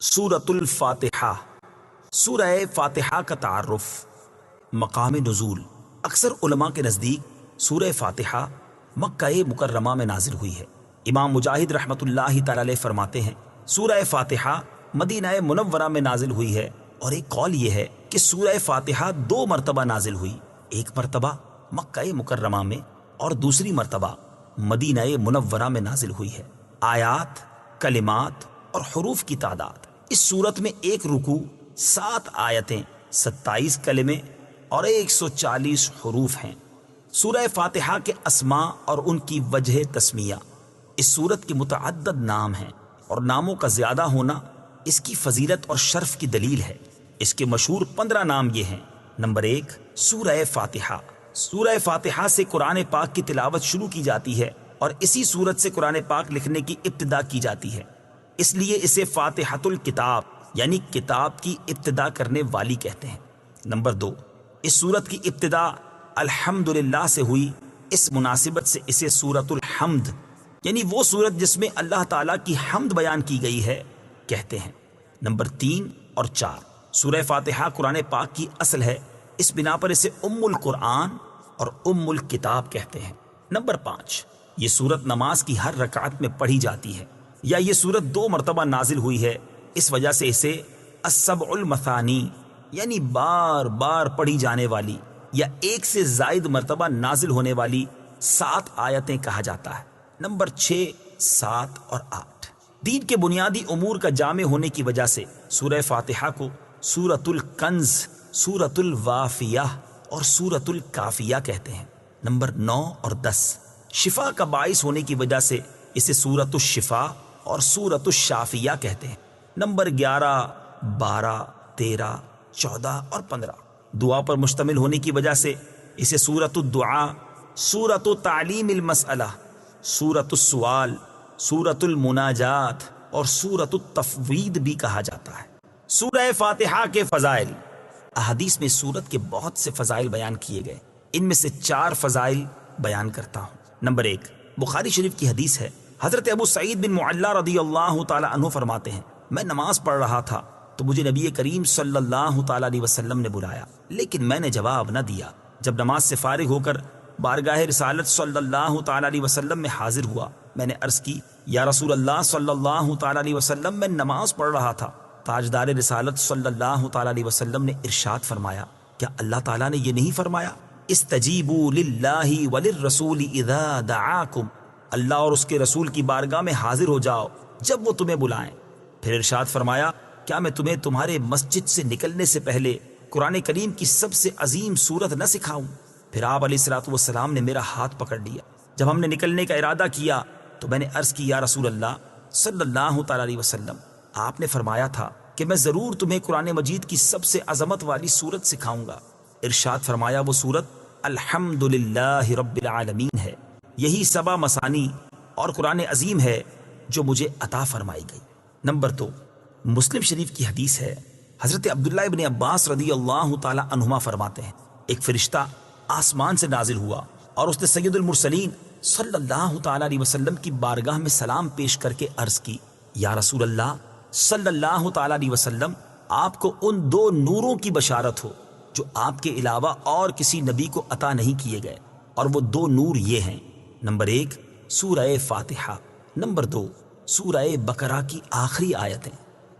سورۃ الفاتحہ۔ سورہ فاتحہ کا تعارف، مقام نزول۔ اکثر علماء کے نزدیک سورہ فاتحہ مکہ مکرمہ میں نازل ہوئی ہے۔ امام مجاہد رحمۃ اللہ تعالی علیہ فرماتے ہیں سورہ فاتحہ مدینہ منورہ میں نازل ہوئی ہے، اور ایک قول یہ ہے کہ سورہ فاتحہ 2 مرتبہ نازل ہوئی، ایک مرتبہ مکہ مکرمہ میں اور دوسری مرتبہ مدینہ منورہ میں نازل ہوئی ہے۔ آیات، کلمات اور حروف کی تعداد، اس صورت میں ایک رکوع، 7 آیتیں، 27 کلمے اور 140 حروف ہیں۔ سورہ فاتحہ کے اسماء اور ان کی وجہ تسمیہ۔ اس سورت کے متعدد نام ہیں، اور ناموں کا زیادہ ہونا اس کی فضیلت اور شرف کی دلیل ہے۔ اس کے مشہور 15 نام یہ ہیں۔ نمبر 1، سورہ فاتحہ۔ سورہ فاتحہ سے قرآن پاک کی تلاوت شروع کی جاتی ہے، اور اسی سورت سے قرآن پاک لکھنے کی ابتدا کی جاتی ہے، اس لیے اسے فاتحۃ الکتاب یعنی کتاب کی ابتدا کرنے والی کہتے ہیں۔ نمبر 2، اس سورت کی ابتدا الحمدللہ سے ہوئی، اس مناسبت سے اسے سورۃ الحمد یعنی وہ سورت جس میں اللہ تعالیٰ کی حمد بیان کی گئی ہے کہتے ہیں۔ نمبر 3 اور 4، سورہ فاتحہ قرآن پاک کی اصل ہے، اس بنا پر اسے ام القرآن اور ام الکتاب کہتے ہیں۔ نمبر 5، یہ سورت نماز کی ہر رکعت میں پڑھی جاتی ہے، یا یہ سورت 2 مرتبہ نازل ہوئی ہے، اس وجہ سے اسے السبع المثانی یعنی بار بار پڑھی جانے والی یا 1 سے زائد مرتبہ نازل ہونے والی 7 آیتیں کہا جاتا ہے۔ نمبر 6، 7 اور 8، دین کے بنیادی امور کا جامع ہونے کی وجہ سے سورہ فاتحہ کو سورۃ الکنز، سورۃ الوافیہ اور سورۃ الکافیہ کہتے ہیں۔ نمبر 9 اور 10، شفا کا باعث ہونے کی وجہ سے اسے سورۃ الشفا اور سورۃ الشافیہ کہتے ہیں۔ نمبر 11، 12، 13، 14 اور 15، دعا پر مشتمل ہونے کی وجہ سے اسے سورۃ الدعاء، سورۃ تعلیم المسئلہ، سورۃ السؤال، سورۃ المناجات اور سورۃ التفویض بھی کہا جاتا ہے۔ سورہ فاتحہ کے فضائل۔ احادیث میں سورت کے بہت سے فضائل بیان کیے گئے، ان میں سے 4 فضائل بیان کرتا ہوں۔ نمبر 1، بخاری شریف کی حدیث ہے، حضرت ابو سعید بن معلا رضی اللہ تعالی عنہ فرماتے ہیں، میں نماز پڑھ رہا تھا تو مجھے نبی کریم صلی اللہ تعالی علیہ وسلم نے بلایا، لیکن میں نے جواب نہ دیا۔ جب نماز سے فارغ ہو کر بارگاہ رسالت صلی اللہ تعالی علیہ وسلم میں حاضر ہوا، میں نے عرض کی، یا رسول اللہ صلی اللہ تعالی علیہ وسلم، میں نماز پڑھ رہا تھا۔ تاجدار رسالت صلی اللہ تعالی علیہ وسلم نے ارشاد فرمایا، کیا اللہ تعالیٰ نے یہ نہیں فرمایا، استجیبوا للہ وللرسول اذا دعاکم، اللہ اور اس کے رسول کی بارگاہ میں حاضر ہو جاؤ جب وہ تمہیں بلائیں۔ پھر ارشاد فرمایا، کیا میں تمہیں تمہارے مسجد سے نکلنے سے پہلے قرآن کریم کی سب سے عظیم سورت نہ سکھاؤں؟ پھر آپ علیہ الصلوۃ والسلام نے میرا ہاتھ پکڑ لیا۔ جب ہم نے نکلنے کا ارادہ کیا تو میں نے عرض کی، یا رسول اللہ صلی اللہ تعالی علیہ وسلم، آپ نے فرمایا تھا کہ میں ضرور تمہیں قرآن مجید کی سب سے عظمت والی سورت سکھاؤں گا۔ ارشاد فرمایا، وہ سورت الحمدللہ رب العالمین ہے، یہی 7 مثانی اور قرآن عظیم ہے جو مجھے عطا فرمائی گئی۔ نمبر 2، مسلم شریف کی حدیث ہے، حضرت عبداللہ ابن عباس رضی اللہ تعالی عنہما فرماتے ہیں، ایک فرشتہ آسمان سے نازل ہوا اور اس نے سید المرسلین صلی اللہ تعالی علیہ وسلم کی بارگاہ میں سلام پیش کر کے عرض کی، یا رسول اللہ صلی اللہ تعالی علیہ وسلم، آپ کو ان 2 نوروں کی بشارت ہو جو آپ کے علاوہ اور کسی نبی کو عطا نہیں کیے گئے، اور وہ 2 نور یہ ہیں، نمبر 1 سورہ فاتحہ، نمبر 2 سورہ بقرہ کی آخری آیتیں۔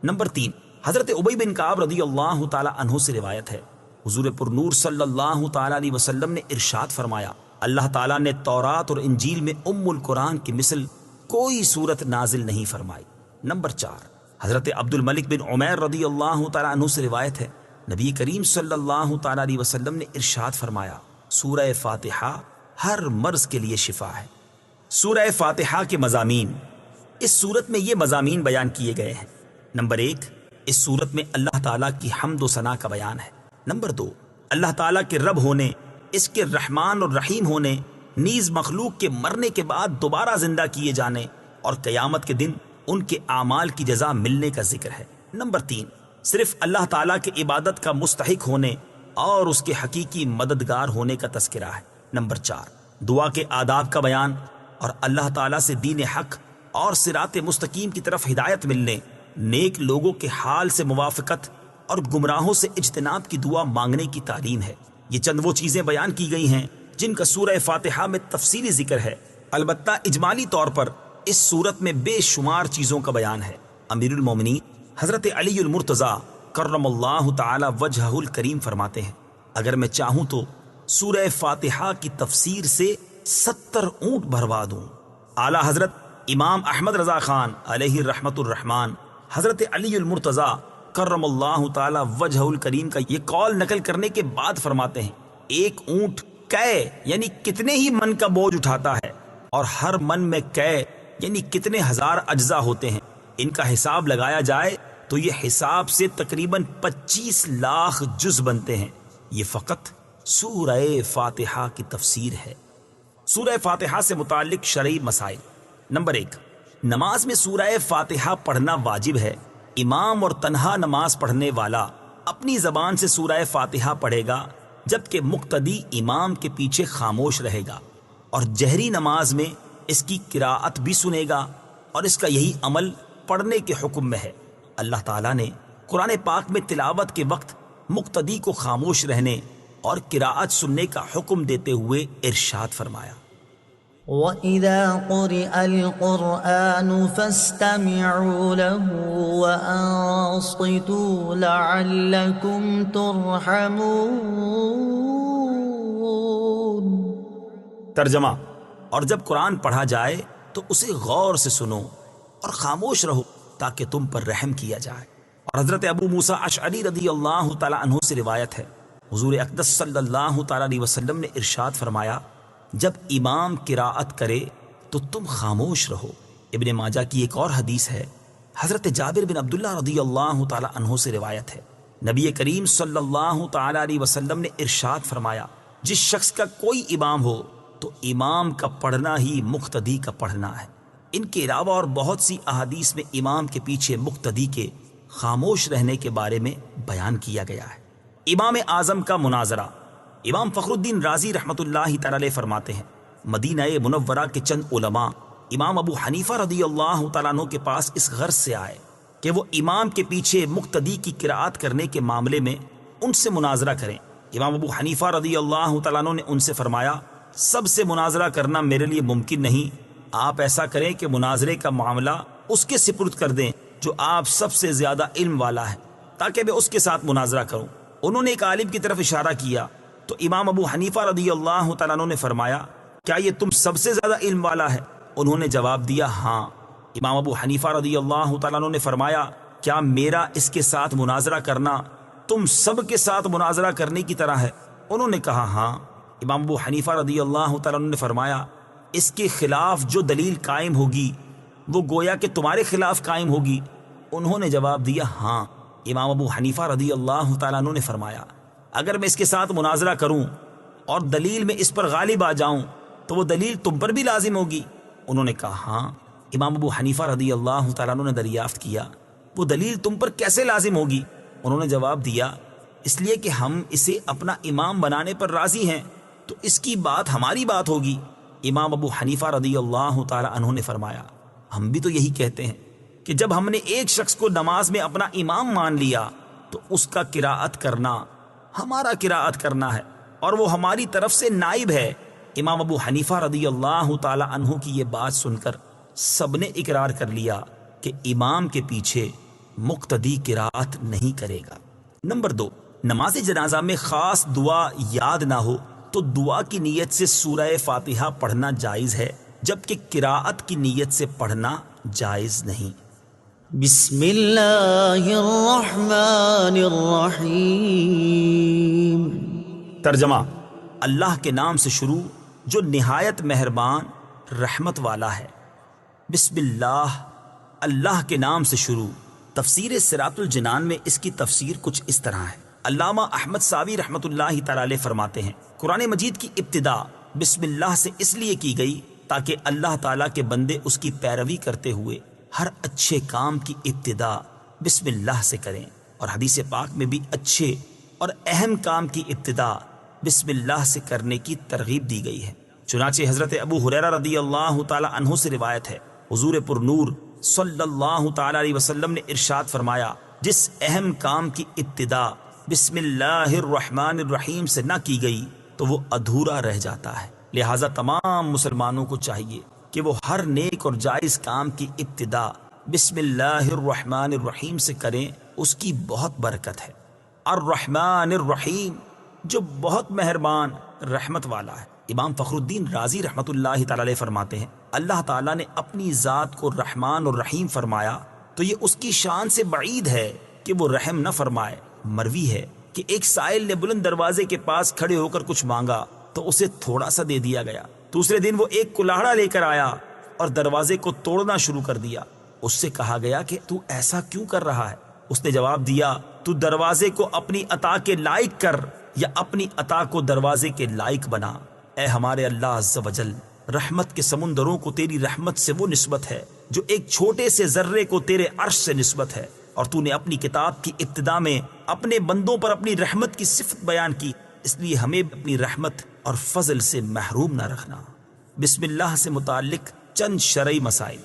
نمبر 3، حضرت ابی بن کعب رضی اللہ تعالی عنہ سے روایت ہے، حضور پر نور صلی اللہ تعالی علیہ وسلم نے ارشاد فرمایا، اللہ تعالیٰ نے تورات اور انجیل میں ام القرآن کی مثل کوئی سورت نازل نہیں فرمائی۔ نمبر 4، حضرت عبد الملک بن عمیر رضی اللہ تعالی عنہ سے روایت ہے، نبی کریم صلی اللہ تعالی علیہ وسلم نے ارشاد فرمایا، سورہ فاتحہ ہر مرض کے لیے شفا ہے۔ سورہ فاتحہ کے مضامین۔ اس سورت میں یہ مضامین بیان کیے گئے ہیں، نمبر 1، اس سورت میں اللہ تعالیٰ کی حمد و ثنا کا بیان ہے۔ نمبر 2، اللہ تعالیٰ کے رب ہونے، اس کے رحمان اور رحیم ہونے، نیز مخلوق کے مرنے کے بعد دوبارہ زندہ کیے جانے اور قیامت کے دن ان کے اعمال کی جزا ملنے کا ذکر ہے۔ نمبر 3، صرف اللہ تعالیٰ کے عبادت کا مستحق ہونے اور اس کے حقیقی مددگار ہونے کا تذکرہ ہے۔ نمبر 4، دعا کے آداب کا بیان اور اللہ تعالیٰ سے دین حق اور صراط مستقیم کی طرف ہدایت ملنے نیک لوگوں کے حال سے موافقت اور گمراہوں سے اجتناب کی دعا مانگنے کی تعلیم ہے۔ یہ چند وہ چیزیں بیان کی گئی ہیں جن کا سورہ فاتحہ میں تفصیلی ذکر ہے، البتہ اجمالی طور پر اس صورت میں بے شمار چیزوں کا بیان ہے۔ امیر المومنین حضرت علی المرتضیٰ کرم اللہ تعالی وجہہ الکریم فرماتے ہیں، اگر میں چاہوں تو سورہ فاتحہ کی تفسیر سے 70 اونٹ بھروا دوں۔ اعلیٰ حضرت امام احمد رضا خان علیہ رحمت الرحمن حضرت علی المرتضیٰ کرم اللہ تعالی وجہ الکریم کا یہ قول نقل کرنے کے بعد فرماتے ہیں، ایک اونٹ کئے یعنی کتنے ہی من کا بوجھ اٹھاتا ہے، اور ہر من میں کئے یعنی کتنے ہزار اجزاء ہوتے ہیں، ان کا حساب لگایا جائے تو یہ حساب سے تقریباً 25 لاکھ جز بنتے ہیں۔ یہ فقط سورہ فاتحہ کی تفسیر ہے۔ سورہ فاتحہ سے متعلق شرعی مسائل۔ نمبر 1، نماز میں سورہ فاتحہ پڑھنا واجب ہے۔ امام اور تنہا نماز پڑھنے والا اپنی زبان سے سورہ فاتحہ پڑھے گا، جبکہ مقتدی امام کے پیچھے خاموش رہے گا، اور جہری نماز میں اس کی قراءت بھی سنے گا، اور اس کا یہی عمل پڑھنے کے حکم میں ہے۔ اللہ تعالیٰ نے قرآن پاک میں تلاوت کے وقت مقتدی کو خاموش رہنے اور قراءت سننے کا حکم دیتے ہوئے ارشاد فرمایا، وَإِذَا قُرِئَ الْقُرْآنُ فَاسْتَمِعُوا لَهُ وَأَنصِتُوا لَعَلَّكُمْ تُرْحَمُونَ۔ ترجمہ، اور جب قرآن پڑھا جائے تو اسے غور سے سنو اور خاموش رہو تاکہ تم پر رحم کیا جائے۔ اور حضرت ابو موسیٰ اشعری رضی اللہ تعالی عنہ سے روایت ہے، حضور اقدس صلی اللہ تعالی علیہ وسلم نے ارشاد فرمایا، جب امام قراءت کرے تو تم خاموش رہو۔ ابن ماجہ کی ایک اور حدیث ہے، حضرت جابر بن عبداللہ رضی اللہ تعالی عنہ سے روایت ہے، نبی کریم صلی اللہ تعالی علیہ وسلم نے ارشاد فرمایا، جس شخص کا کوئی امام ہو تو امام کا پڑھنا ہی مقتدی کا پڑھنا ہے۔ ان کے علاوہ اور بہت سی احادیث میں امام کے پیچھے مقتدی کے خاموش رہنے کے بارے میں بیان کیا گیا ہے۔ امام اعظم کا مناظرہ۔ امام فخر الدین رازی رحمۃ اللہ تعالی علیہ فرماتے ہیں، مدینہ منورہ کے چند علماء امام ابو حنیفہ رضی اللہ تعالیٰ عنہ کے پاس اس غرض سے آئے کہ وہ امام کے پیچھے مقتدی کی قراءت کرنے کے معاملے میں ان سے مناظرہ کریں۔ امام ابو حنیفہ رضی اللہ تعالیٰ عنہ نے ان سے فرمایا، سب سے مناظرہ کرنا میرے لیے ممکن نہیں، آپ ایسا کریں کہ مناظرے کا معاملہ اس کے سپرد کر دیں جو آپ سب سے زیادہ علم والا ہے، تاکہ میں اس کے ساتھ مناظرہ کروں۔ انہوں نے ایک عالم کی طرف اشارہ کیا تو امام ابو حنیفہ رضی اللہ تعالیٰ عنہ نے فرمایا، کیا یہ تم سب سے زیادہ علم والا ہے؟ انہوں نے جواب دیا، ہاں۔ امام ابو حنیفہ رضی اللہ تعالیٰ عنہ نے فرمایا، کیا میرا اس کے ساتھ مناظرہ کرنا تم سب کے ساتھ مناظرہ کرنے کی طرح ہے؟ انہوں نے کہا، ہاں۔ امام ابو حنیفہ رضی اللہ تعالیٰ عنہ نے فرمایا، اس کے خلاف جو دلیل قائم ہوگی وہ گویا کہ تمہارے خلاف قائم ہوگی؟ انہوں نے جواب دیا، ہاں۔ امام ابو حنیفہ رضی اللہ تعالیٰ عنہ نے فرمایا، اگر میں اس کے ساتھ مناظرہ کروں اور دلیل میں اس پر غالب آ جاؤں تو وہ دلیل تم پر بھی لازم ہوگی؟ انہوں نے کہا، ہاں۔ امام ابو حنیفہ رضی اللہ تعالیٰ عنہ نے دریافت کیا، وہ دلیل تم پر کیسے لازم ہوگی؟ انہوں نے جواب دیا، اس لیے کہ ہم اسے اپنا امام بنانے پر راضی ہیں تو اس کی بات ہماری بات ہوگی۔ امام ابو حنیفہ رضی اللہ تعالیٰ عنہ نے فرمایا، ہم بھی تو یہی کہتے ہیں کہ جب ہم نے ایک شخص کو نماز میں اپنا امام مان لیا تو اس کا قراءت کرنا ہمارا قراءت کرنا ہے اور وہ ہماری طرف سے نائب ہے۔ امام ابو حنیفہ رضی اللہ تعالی عنہ کی یہ بات سن کر سب نے اقرار کر لیا کہ امام کے پیچھے مقتدی قراءت نہیں کرے گا۔ نمبر 2، نماز جنازہ میں خاص دعا یاد نہ ہو تو دعا کی نیت سے سورہ فاتحہ پڑھنا جائز ہے، جبکہ قراءت کی نیت سے پڑھنا جائز نہیں۔ بسم اللہ الرحمن الرحیم۔ ترجمہ، اللہ کے نام سے شروع جو نہایت مہربان رحمت والا ہے۔ بسم اللہ، اللہ کے نام سے شروع۔ تفسیر صراط الجنان میں اس کی تفسیر کچھ اس طرح ہے۔ علامہ احمد ساوی رحمت اللہ تعالی علیہ فرماتے ہیں، قرآن مجید کی ابتدا بسم اللہ سے اس لیے کی گئی تاکہ اللہ تعالیٰ کے بندے اس کی پیروی کرتے ہوئے ہر اچھے کام کی ابتدا بسم اللہ سے کریں، اور حدیث پاک میں بھی اچھے اور اہم کام کی ابتدا بسم اللہ سے کرنے کی ترغیب دی گئی ہے۔ چنانچہ حضرت ابو ہریرہ رضی اللہ تعالی عنہ سے روایت ہے، حضور پر نور صلی اللہ تعالی علیہ وسلم نے ارشاد فرمایا، جس اہم کام کی ابتدا بسم اللہ الرحمن الرحیم سے نہ کی گئی تو وہ ادھورا رہ جاتا ہے۔ لہٰذا تمام مسلمانوں کو چاہیے کہ وہ ہر نیک اور جائز کام کی ابتدا بسم اللہ الرحمن الرحیم سے کریں، اس کی بہت برکت ہے۔ الرحمن الرحیم، جو بہت مہربان رحمت والا ہے۔ امام فخر الدین رازی رحمت اللہ تعالی علیہ فرماتے ہیں، اللہ تعالیٰ نے اپنی ذات کو رحمان اور رحیم فرمایا تو یہ اس کی شان سے بعید ہے کہ وہ رحم نہ فرمائے۔ مروی ہے کہ ایک سائل نے بلند دروازے کے پاس کھڑے ہو کر کچھ مانگا تو اسے تھوڑا سا دے دیا گیا۔ دوسرے دن وہ ایک کلاڑا لے کر آیا اور دروازے کو توڑنا شروع کر دیا۔ اس سے کہا گیا کہ تو ایسا کیوں کر رہا ہے؟ اس نے جواب دیا، تو دروازے کو اپنی عطا کے لائق کر یا اپنی عطا کو دروازے کے لائق بنا۔ اے ہمارے اللہ عز و جل، رحمت کے سمندروں کو تیری رحمت سے وہ نسبت ہے جو ایک چھوٹے سے ذرے کو تیرے عرش سے نسبت ہے، اور تو نے اپنی کتاب کی ابتدا میں اپنے بندوں پر اپنی رحمت کی صفت بیان کی، اس لیے ہمیں اپنی رحمت اور فضل سے محروم نہ رکھنا۔ بسم اللہ سے متعلق چند شرعی مسائل۔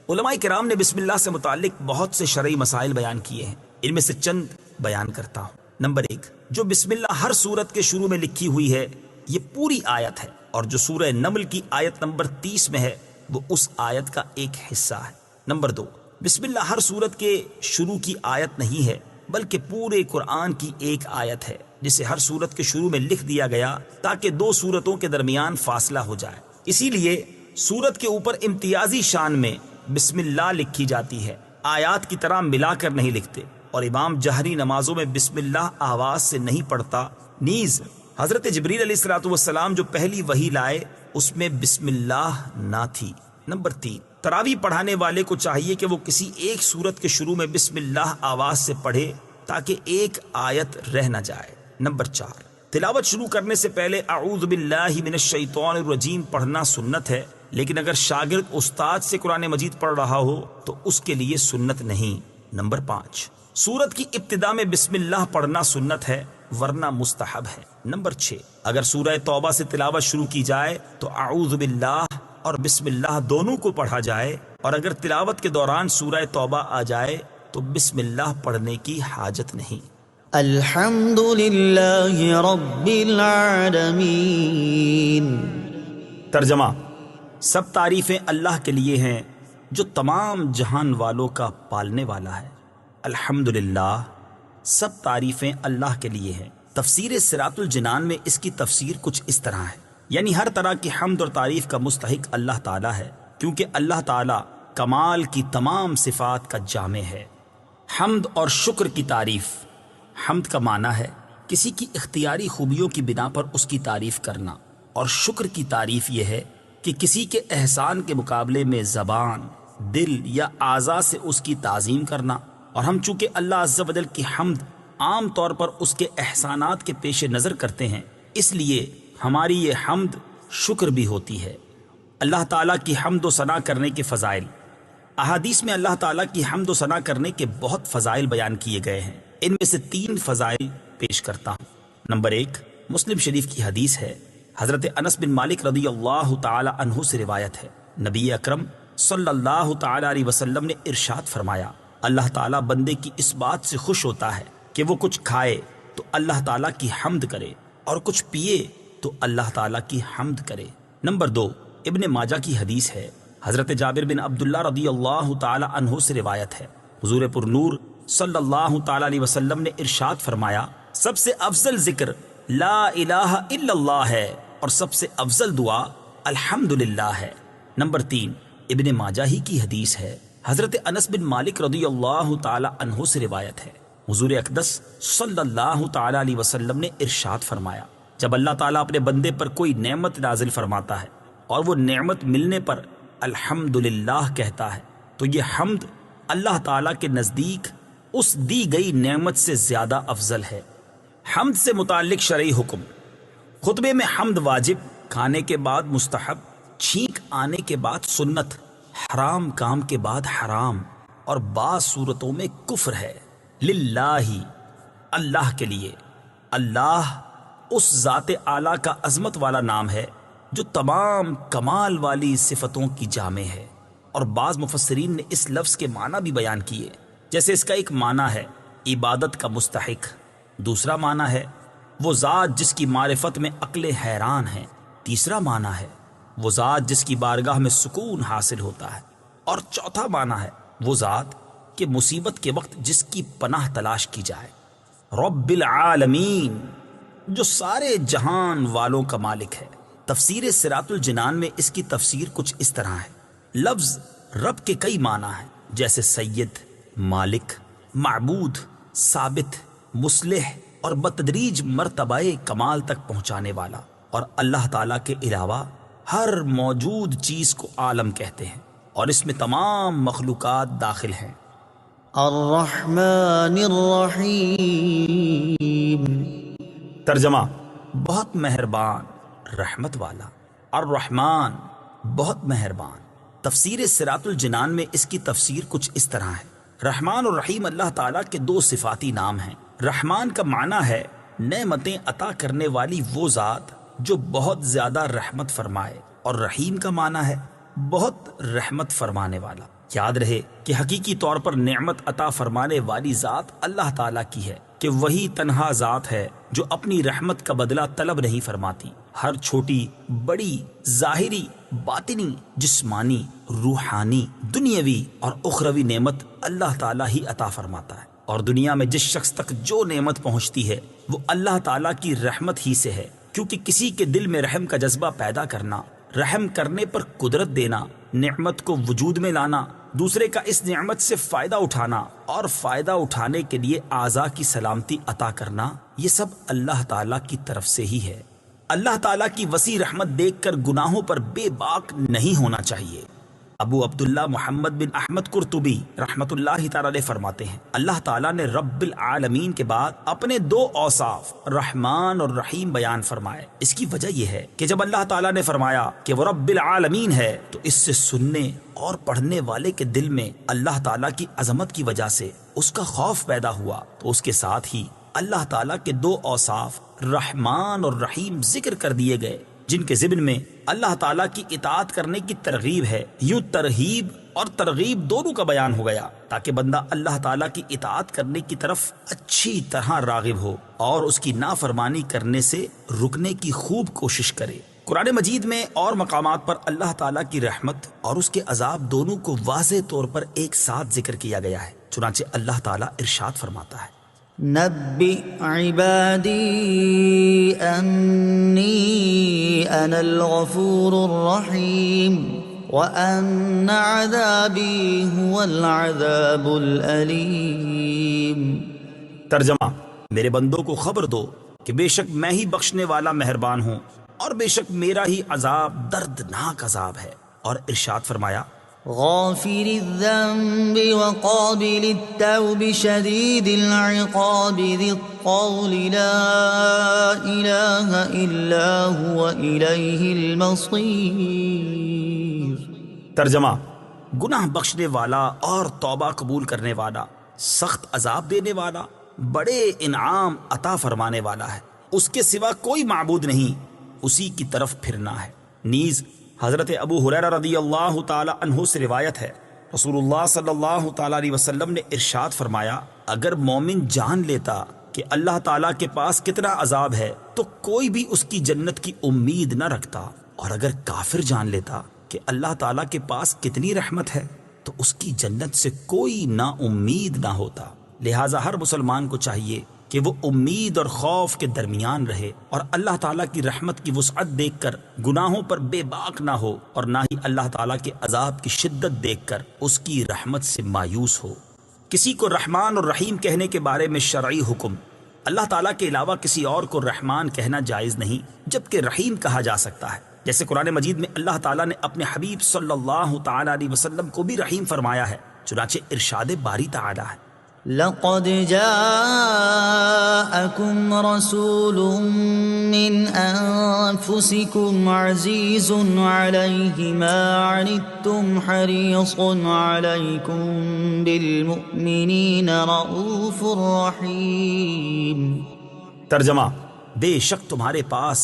علماء کرام نے بسم اللہ سے متعلق بہت سے شرعی مسائل بیان کیے ہیں، ان میں سے چند بیان کرتا ہوں۔ نمبر 1، جو بسم اللہ ہر سورت کے شروع میں لکھی ہوئی ہے یہ پوری آیت ہے، اور جو سورہ نمل کی آیت نمبر 30 میں ہے وہ اس آیت کا ایک حصہ ہے۔ نمبر 2، بسم اللہ ہر سورت کے شروع کی آیت نہیں ہے بلکہ پورے قرآن کی ایک آیت ہے، جسے ہر سورت کے شروع میں لکھ دیا گیا تاکہ دو سورتوں کے درمیان فاصلہ ہو جائے۔ اسی لیے سورت کے اوپر امتیازی شان میں بسم اللہ لکھی جاتی ہے، آیات کی طرح ملا کر نہیں لکھتے، اور امام جہری نمازوں میں بسم اللہ آواز سے نہیں پڑھتا۔ نیز حضرت جبریل علیہ السلام جو پہلی وحی لائے اس میں بسم اللہ نہ تھی۔ نمبر 3، تراویح پڑھانے والے کو چاہیے کہ وہ کسی ایک سورت کے شروع میں بسم اللہ آواز سے پڑھے تاکہ ایک آیت رہ نہ جائے۔ نمبر 4، تلاوت شروع کرنے سے پہلے اعوذ باللہ من الشیطان الرجیم پڑھنا سنت ہے، لیکن اگر شاگرد استاد سے قرآن مجید پڑھ رہا ہو تو اس کے لیے سنت نہیں۔ نمبر 5، سورت کی ابتدا میں بسم اللہ پڑھنا سنت ہے ورنہ مستحب ہے۔ نمبر 6، اگر سورہ توبہ سے تلاوت شروع کی جائے تو اعوذ باللہ اور بسم اللہ دونوں کو پڑھا جائے، اور اگر تلاوت کے دوران سورہ توبہ آ جائے تو بسم اللہ پڑھنے کی حاجت نہیں۔ الحمد للہ رب العالمین۔ ترجمہ، سب تعریفیں اللہ کے لیے ہیں جو تمام جہان والوں کا پالنے والا ہے۔ الحمدللہ، سب تعریفیں اللہ کے لیے ہیں۔ تفسیر صراط الجنان میں اس کی تفسیر کچھ اس طرح ہے، یعنی ہر طرح کی حمد اور تعریف کا مستحق اللہ تعالیٰ ہے، کیونکہ اللہ تعالیٰ کمال کی تمام صفات کا جامع ہے۔ حمد اور شکر کی تعریف۔ حمد کا معنی ہے کسی کی اختیاری خوبیوں کی بنا پر اس کی تعریف کرنا، اور شکر کی تعریف یہ ہے کہ کسی کے احسان کے مقابلے میں زبان، دل یا اعضاء سے اس کی تعظیم کرنا۔ اور ہم چونکہ اللہ عز و جل کی حمد عام طور پر اس کے احسانات کے پیش نظر کرتے ہیں، اس لیے ہماری یہ حمد شکر بھی ہوتی ہے۔ اللہ تعالیٰ کی حمد و ثنا کرنے کے فضائل۔ احادیث میں اللہ تعالیٰ کی حمد و ثنا کرنے کے بہت فضائل بیان کیے گئے ہیں، ان میں سے 3 فضائل پیش کرتا ہوں۔ نمبر 1، مسلم شریف کی حدیث ہے، حضرت انس بن مالک رضی اللہ تعالی عنہ سے روایت ہے، نبی اکرم صلی اللہ تعالی علیہ وسلم نے ارشاد فرمایا، اللہ تعالیٰ بندے کی اس بات سے خوش ہوتا ہے کہ وہ کچھ کھائے تو اللہ تعالیٰ کی حمد کرے، اور کچھ پیے تو اللہ تعالیٰ کی حمد کرے۔ نمبر 2، ابن ماجہ کی حدیث ہے، حضرت جابر بن عبداللہ رضی اللہ تعالی عنہ سے روایت ہے، حضور پر نور صلی اللہ تعالی علیہ وسلم نے ارشاد فرمایا، سب سے افضل ذکر لا الہ الا اللہ ہے، اور سب سے افضل دعا الحمدللہ ہے۔ نمبر 3، ابن ماجہ ہی کی حدیث ہے، حضرت انس بن مالک رضی اللہ تعالی عنہ سے روایت ہے، حضور اقدس صلی اللہ تعالی علیہ وسلم نے ارشاد فرمایا، جب اللہ تعالیٰ اپنے بندے پر کوئی نعمت نازل فرماتا ہے اور وہ نعمت ملنے پر الحمدللہ کہتا ہے تو یہ حمد اللہ تعالیٰ کے نزدیک اس دی گئی نعمت سے زیادہ افضل ہے۔ حمد سے متعلق شرعی حکم۔ خطبے میں حمد واجب، کھانے کے بعد مستحب، چھینک آنے کے بعد سنت، حرام کام کے بعد حرام، اور بعض صورتوں میں کفر ہے۔ للہ، اللہ کے لیے۔ اللہ اس ذات اعلیٰ کا عظمت والا نام ہے جو تمام کمال والی صفتوں کی جامع ہے۔ اور بعض مفسرین نے اس لفظ کے معنی بھی بیان کیے، جیسے اس کا ایک معنی ہے عبادت کا مستحق، دوسرا معنی ہے وہ ذات جس کی معرفت میں عقلیں حیران ہیں، تیسرا معنی ہے وہ ذات جس کی بارگاہ میں سکون حاصل ہوتا ہے، اور چوتھا معنی ہے وہ ذات کہ مصیبت کے وقت جس کی پناہ تلاش کی جائے۔ رب العالمین، جو سارے جہان والوں کا مالک ہے۔ تفسیر صراط الجنان میں اس کی تفسیر کچھ اس طرح ہے، لفظ رب کے کئی معنی ہیں، جیسے سید، مالک، معبود، ثابت، مصلح اور بتدریج مرتبہ کمال تک پہنچانے والا، اور اللہ تعالیٰ کے علاوہ ہر موجود چیز کو عالم کہتے ہیں، اور اس میں تمام مخلوقات داخل ہیں۔ الرحمن الرحیم۔ ترجمہ: بہت مہربان، رحمت والا۔ الرحمن، بہت مہربان۔ تفسیر صراط الجنان میں اس کی تفسیر کچھ اس طرح ہے، رحمان اور رحیم اللہ تعالیٰ کے دو صفاتی نام ہیں۔ رحمان کا معنی ہے نعمتیں عطا کرنے والی وہ ذات جو بہت زیادہ رحمت فرمائے، اور رحیم کا معنی ہے بہت رحمت فرمانے والا۔ یاد رہے کہ حقیقی طور پر نعمت عطا فرمانے والی ذات اللہ تعالیٰ کی ہے، کہ وہی تنہا ذات ہے جو اپنی رحمت کا بدلہ طلب نہیں فرماتی۔ ہر چھوٹی بڑی، ظاہری، باطنی، جسمانی، روحانی، دنیاوی اور اخروی نعمت اللہ تعالیٰ ہی عطا فرماتا ہے، اور دنیا میں جس شخص تک جو نعمت پہنچتی ہے وہ اللہ تعالیٰ کی رحمت ہی سے ہے، کیونکہ کسی کے دل میں رحم کا جذبہ پیدا کرنا، رحم کرنے پر قدرت دینا، نعمت کو وجود میں لانا، دوسرے کا اس نعمت سے فائدہ اٹھانا اور فائدہ اٹھانے کے لیے اعضاء کی سلامتی عطا کرنا، یہ سب اللہ تعالیٰ کی طرف سے ہی ہے۔ اللہ تعالیٰ کی وسیع رحمت دیکھ کر گناہوں پر بے باک نہیں ہونا چاہیے۔ ابو عبداللہ محمد بن احمد قرطبی رحمت اللہ تعالی علیہ فرماتے ہیں، اللہ تعالیٰ نے رب العالمین کے بعد اپنے دو اوصاف رحمان اور رحیم بیان فرمائے۔ اس کی وجہ یہ ہے کہ جب اللہ تعالیٰ نے فرمایا کہ وہ رب العالمین ہے، تو اس سے سننے اور پڑھنے والے کے دل میں اللہ تعالیٰ کی عظمت کی وجہ سے اس کا خوف پیدا ہوا، تو اس کے ساتھ ہی اللہ تعالیٰ کے دو اوصاف رحمان اور رحیم ذکر کر دیے گئے، جن کے ضمن میں اللہ تعالیٰ کی اطاعت کرنے کی ترغیب ہے۔ یوں ترغیب اور ترغیب دونوں کا بیان ہو گیا، تاکہ بندہ اللہ تعالیٰ کی اطاعت کرنے کی طرف اچھی طرح راغب ہو اور اس کی نافرمانی کرنے سے رکنے کی خوب کوشش کرے۔ قرآن مجید میں اور مقامات پر اللہ تعالیٰ کی رحمت اور اس کے عذاب دونوں کو واضح طور پر ایک ساتھ ذکر کیا گیا ہے۔ چنانچہ اللہ تعالیٰ ارشاد فرماتا ہے، نبئ عبادی انی انا الغفور الرحیم وان عذابی هو العذاب الالیم۔ ترجمہ: میرے بندوں کو خبر دو کہ بے شک میں ہی بخشنے والا مہربان ہوں، اور بے شک میرا ہی عذاب دردناک عذاب ہے۔ اور ارشاد فرمایا، غافر الذنب وقابل التوب شدید العقاب ذی الطول لا الہ الا هو الیہ المصیر۔ ترجمہ: گناہ بخشنے والا اور توبہ قبول کرنے والا، سخت عذاب دینے والا، بڑے انعام عطا فرمانے والا ہے، اس کے سوا کوئی معبود نہیں، اسی کی طرف پھرنا ہے۔ نیز حضرت ابو ہریرہ رضی اللہ تعالی عنہ سے روایت ہے، رسول اللہ صلی اللہ تعالی علیہ وسلم نے ارشاد فرمایا، اگر مومن جان لیتا کہ اللہ تعالیٰ کے پاس کتنا عذاب ہے تو کوئی بھی اس کی جنت کی امید نہ رکھتا، اور اگر کافر جان لیتا کہ اللہ تعالیٰ کے پاس کتنی رحمت ہے تو اس کی جنت سے کوئی نا امید نہ ہوتا۔ لہٰذا ہر مسلمان کو چاہیے کہ وہ امید اور خوف کے درمیان رہے، اور اللہ تعالیٰ کی رحمت کی وسعت دیکھ کر گناہوں پر بے باک نہ ہو، اور نہ ہی اللہ تعالیٰ کے عذاب کی شدت دیکھ کر اس کی رحمت سے مایوس ہو۔ کسی کو رحمان اور رحیم کہنے کے بارے میں شرعی حکم، اللہ تعالیٰ کے علاوہ کسی اور کو رحمان کہنا جائز نہیں، جبکہ رحیم کہا جا سکتا ہے، جیسے قرآن مجید میں اللہ تعالیٰ نے اپنے حبیب صلی اللہ تعالیٰ علیہ وسلم کو بھی رحیم فرمایا ہے۔ چنانچہ ارشاد باری تعالیٰ ہے، لقد جاءكم رسول من أنفسكم عزيز عليه ما عنتم حريص عليكم بالمؤمنين رؤوف رحيم۔ ترجمہ: بے شک تمہارے پاس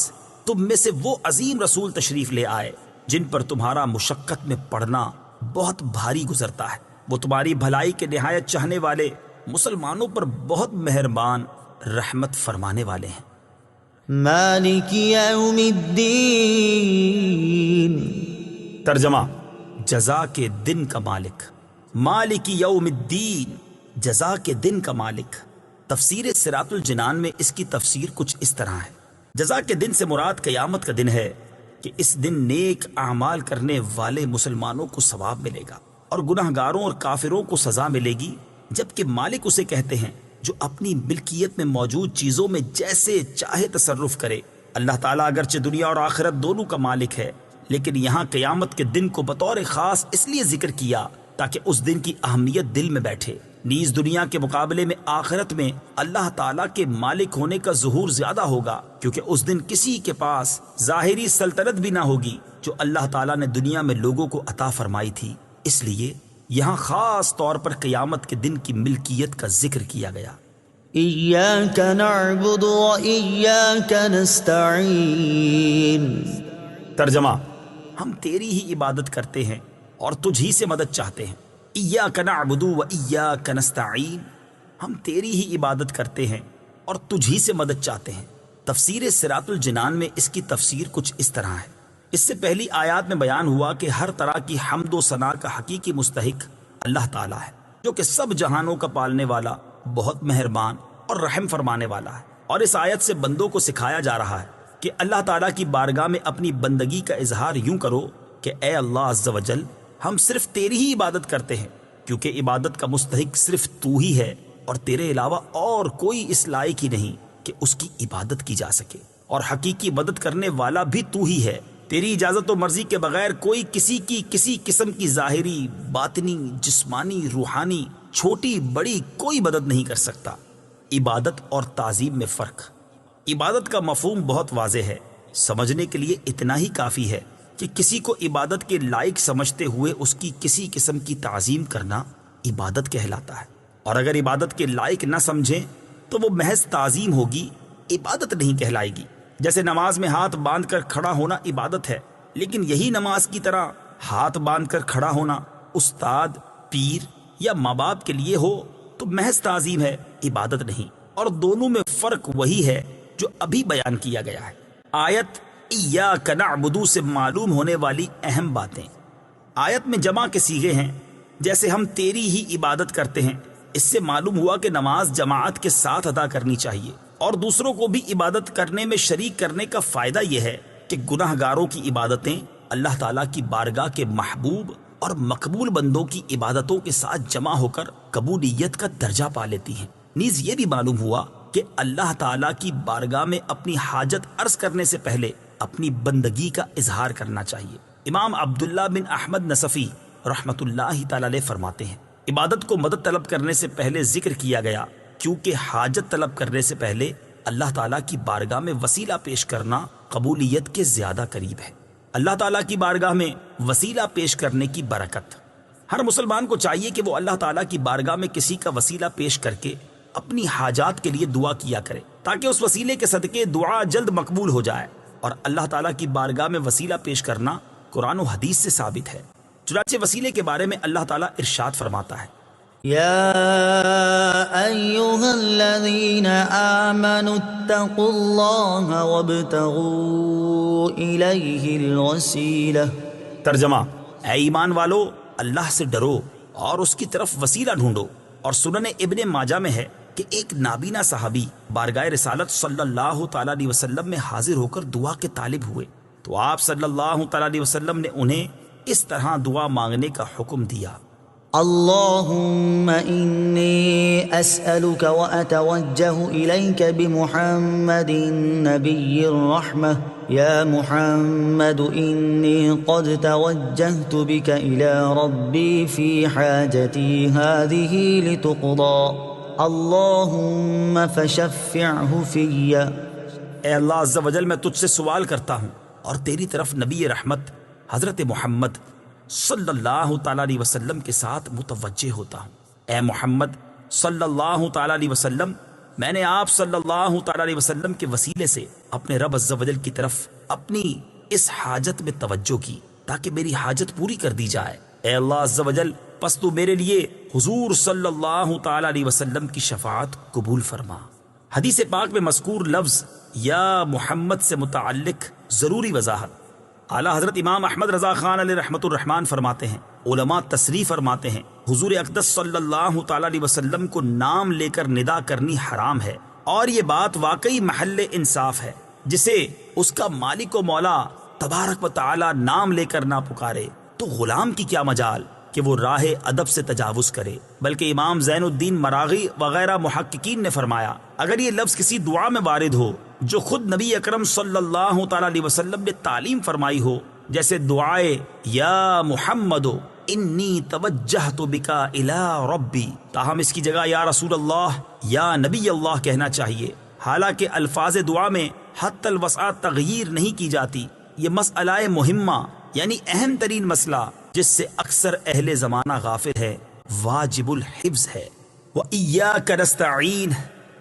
تم میں سے وہ عظیم رسول تشریف لے آئے جن پر تمہارا مشقت میں پڑنا بہت بھاری گزرتا ہے۔ وہ تمہاری بھلائی کے نہایت چاہنے والے، مسلمانوں پر بہت مہربان، رحمت فرمانے والے ہیں۔ مالک یوم الدین، ترجمہ: جزا کے دن کا مالک۔ مالک یوم الدین، جزا کے دن کا مالک۔ تفسیر صراط الجنان میں اس کی تفسیر کچھ اس طرح ہے: جزا کے دن سے مراد قیامت کا دن ہے کہ اس دن نیک اعمال کرنے والے مسلمانوں کو ثواب ملے گا اور گناہ گاروں اور کافروں کو سزا ملے گی، جبکہ مالک اسے کہتے ہیں جو اپنی ملکیت میں موجود چیزوں میں جیسے چاہے تصرف کرے۔ اللہ تعالیٰ اگرچہ دنیا اور آخرت دونوں کا مالک ہے، لیکن یہاں قیامت کے دن کو بطور خاص اس لیے ذکر کیا تاکہ اس دن کی اہمیت دل میں بیٹھے۔ نیز دنیا کے مقابلے میں آخرت میں اللہ تعالیٰ کے مالک ہونے کا ظہور زیادہ ہوگا، کیونکہ اس دن کسی کے پاس ظاہری سلطنت بھی نہ ہوگی جو اللہ تعالیٰ نے دنیا میں لوگوں کو عطا فرمائی تھی۔ اس لیے یہاں خاص طور پر قیامت کے دن کی ملکیت کا ذکر کیا گیا۔ ایاک نعبد و ایاک نستعین، ترجمہ: ہم تیری ہی عبادت کرتے ہیں اور تجھ ہی سے مدد چاہتے ہیں۔ ایاک نعبد و ایاک نستعین، ہم تیری ہی عبادت کرتے ہیں اور تجھ ہی سے مدد چاہتے ہیں۔ تفسیر صراط الجنان میں اس کی تفسیر کچھ اس طرح ہے: اس سے پہلی آیات میں بیان ہوا کہ ہر طرح کی حمد و ثنا کا حقیقی مستحق اللہ تعالیٰ ہے، جو کہ سب جہانوں کا پالنے والا، بہت مہربان اور رحم فرمانے والا ہے۔ اور اس آیت سے بندوں کو سکھایا جا رہا ہے کہ اللہ تعالیٰ کی بارگاہ میں اپنی بندگی کا اظہار یوں کرو کہ اے اللہ عز و جل، ہم صرف تیری ہی عبادت کرتے ہیں، کیونکہ عبادت کا مستحق صرف تو ہی ہے اور تیرے علاوہ اور کوئی اس لائق ہی نہیں کہ اس کی عبادت کی جا سکے، اور حقیقی مدد کرنے والا بھی تو ہی ہے۔ تیری اجازت و مرضی کے بغیر کوئی کسی کی کسی قسم کی ظاہری، باطنی، جسمانی، روحانی، چھوٹی بڑی کوئی مدد نہیں کر سکتا۔ عبادت اور تعظیم میں فرق۔ عبادت کا مفہوم بہت واضح ہے، سمجھنے کے لیے اتنا ہی کافی ہے کہ کسی کو عبادت کے لائق سمجھتے ہوئے اس کی کسی قسم کی تعظیم کرنا عبادت کہلاتا ہے، اور اگر عبادت کے لائق نہ سمجھیں تو وہ محض تعظیم ہوگی، عبادت نہیں کہلائے گی۔ جیسے نماز میں ہاتھ باندھ کر کھڑا ہونا عبادت ہے، لیکن یہی نماز کی طرح ہاتھ باندھ کر کھڑا ہونا استاد، پیر یا ماں باپ کے لیے ہو تو محض تعظیم ہے، عبادت نہیں۔ اور دونوں میں فرق وہی ہے جو ابھی بیان کیا گیا ہے۔ آیت ایاک نعبد سے معلوم ہونے والی اہم باتیں۔ آیت میں جمع کے صیغے ہیں، جیسے ہم تیری ہی عبادت کرتے ہیں۔ اس سے معلوم ہوا کہ نماز جماعت کے ساتھ ادا کرنی چاہیے، اور دوسروں کو بھی عبادت کرنے میں شریک کرنے کا فائدہ یہ ہے کہ گناہ گاروں کی عبادتیں اللہ تعالیٰ کی بارگاہ کے محبوب اور مقبول بندوں کی عبادتوں کے ساتھ جمع ہو کر قبولیت کا درجہ پا لیتی ہیں۔ نیز یہ بھی معلوم ہوا کہ اللہ تعالیٰ کی بارگاہ میں اپنی حاجت عرض کرنے سے پہلے اپنی بندگی کا اظہار کرنا چاہیے۔ امام عبداللہ بن احمد نصفی رحمۃ اللہ تعالی علیہ فرماتے ہیں، عبادت کو مدد طلب کرنے سے پہلے ذکر کیا گیا کیونکہ حاجت طلب کرنے سے پہلے اللہ تعالیٰ کی بارگاہ میں وسیلہ پیش کرنا قبولیت کے زیادہ قریب ہے۔ اللہ تعالیٰ کی بارگاہ میں وسیلہ پیش کرنے کی برکت۔ ہر مسلمان کو چاہیے کہ وہ اللہ تعالیٰ کی بارگاہ میں کسی کا وسیلہ پیش کر کے اپنی حاجات کے لیے دعا کیا کرے، تاکہ اس وسیلے کے صدقے دعا جلد مقبول ہو جائے۔ اور اللہ تعالیٰ کی بارگاہ میں وسیلہ پیش کرنا قرآن و حدیث سے ثابت ہے۔ چنانچہ وسیلے کے بارے میں اللہ تعالیٰ ارشاد فرماتا ہے، يا أيها الذين آمنوا اتقوا الله وابتغوا إليه الوسيلة۔ ترجمہ: اے ایمان والو، اللہ سے ڈرو اور اس کی طرف وسیلہ ڈھونڈو۔ اور سنن ابن ماجہ میں ہے کہ ایک نابینا صحابی بارگاہ رسالت صلی اللہ تعالیٰ علیہ وسلم میں حاضر ہو کر دعا کے طالب ہوئے، تو آپ صلی اللہ تعالیٰ علیہ وسلم نے انہیں اس طرح دعا مانگنے کا حکم دیا، اللهم إني أسألك وأتوجه إليك بمحمد نبي الرحمة يا محمد إني قد توجهت بك إلى ربي في حاجتي هذه لتقضى اللهم فشفعه في۔ اے اللہ عز و جل، میں تجھ سے سوال کرتا ہوں اور تیری طرف نبی رحمت حضرت محمد صلی اللہ تعالیٰ علیہ وسلم کے ساتھ متوجہ ہوتا ہوں۔ اے محمد صلی اللہ تعالیٰ علیہ وسلم، میں نے آپ صلی اللہ تعالیٰ علیہ وسلم کے وسیلے سے اپنے رب عز و جل کی طرف اپنی اس حاجت میں توجہ کی تاکہ میری حاجت پوری کر دی جائے۔ اے اللہ عز و جل پس تو میرے لیے حضور صلی اللہ تعالی علیہ وسلم کی شفاعت قبول فرما۔ حدیث پاک میں مذکور لفظ یا محمد سے متعلق ضروری وضاحت اعلیٰ حضرت امام احمد رضا خان علیہ رحمۃ الرحمان فرماتے ہیں، علماء تصریح فرماتے ہیں حضور اقدس صلی اللہ تعالی علیہ وسلم کو نام لے کر ندا کرنی حرام ہے، اور یہ بات واقعی محل انصاف ہے۔ جسے اس کا مالک و مولا تبارک و تعالی نام لے کر نہ پکارے تو غلام کی کیا مجال کہ وہ راہ ادب سے تجاوز کرے۔ بلکہ امام زین الدین مراغی وغیرہ محققین نے فرمایا اگر یہ لفظ کسی دعا میں وارد ہو جو خود نبی اکرم صلی اللہ تعالی علیہ وسلم نے تعلیم فرمائی ہو، جیسے دعائے یا محمد انی توجہت بکا الی ربی، تاہم اس کی جگہ یا رسول اللہ یا نبی اللہ کہنا چاہیے۔ حالانکہ الفاظ دعا میں حتی الوسع تغییر نہیں کی جاتی۔ یہ مسئلہ مہمہ یعنی اہم ترین مسئلہ جس سے اکثر اہل زمانہ غافل ہے، واجب الحفظ ہے۔ وَإِيَّاكَ نَسْتَعِينُ،